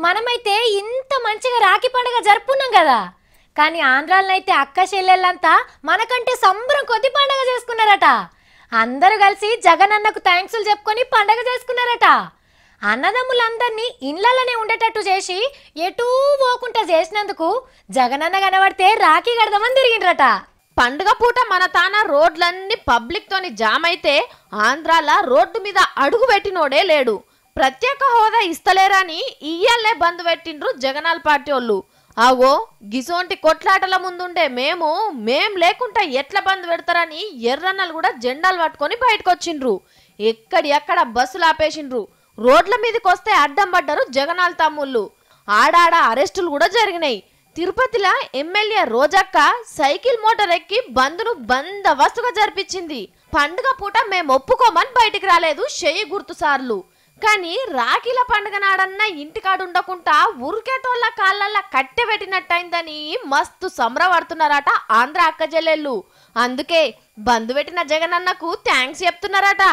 మనమైతే ఇంత మంచిగా రాఖీ పండుగ జరుపుకున్నాం కదా. కానీ ఆంధ్రాలనైతే అక్క చెల్లెళ్ళంతా మనకంటే సంబరం కొద్ది పండుగ చేసుకున్నారట. అందరూ కలిసి జగనన్నకు థ్యాంక్స్లు చెప్పుకొని పండుగ చేసుకున్నారట. అన్నదమ్ములందరినీ ఇళ్లలోనే ఉండేటట్టు చేసి ఎటూ పోకుండా చేసినందుకు జగనన్న కనబడితే రాఖీ కడదామని తిరిగిండ్రట. పండుగ పూట మన తాన రోడ్లన్నీ పబ్లిక్ తోని జామ్ అయితే ఆంధ్రాల రోడ్డు మీద అడుగు పెట్టినోడే లేడు. ప్రత్యేక హోదా ఇస్తలేరని ఇయ్యాలే బంద్ పెట్టిండ్రు జగనాల పార్టీ వాళ్ళు. ఆగో గిసోంటి కొట్లాటల ముందుండే మేం లేకుండా ఎట్లా బంద్ పెడతారని ఎర్రన్నలు కూడా జెండాలు పట్టుకొని బయటకు వచ్చిండ్రు. ఎక్కడ బస్సులు ఆపేసిండ్రు. రోడ్ల మీదకి వస్తే అడ్డం పడ్డారు జగనాల తమ్ముళ్ళు. ఆడాడ అరెస్టులు కూడా జరిగినాయి. తిరుపతిలో ఎమ్మెల్యే రోజక్క సైకిల్ మోటార్ ఎక్కి బంద్ను బందవస్తుగా జరిపించింది. పండుగ పూట మేము ఒప్పుకోమని బయటికి రాలేదు చెయ్యి గుర్తు సార్లు. కానీ రాఖీల పండుగ నాడన్నా ఇంటికాడు ఉండకుండా ఉరికేటోళ్ళ కాళ్ళల్లా కట్టె పెట్టినట్టయిందని మస్తు సంబరపడుతున్నారట ఆంధ్ర అక్క చెల్లెళ్ళు. అందుకే బంద్ పెట్టిన జగనన్నకు థ్యాంక్స్ చెప్తున్నారట.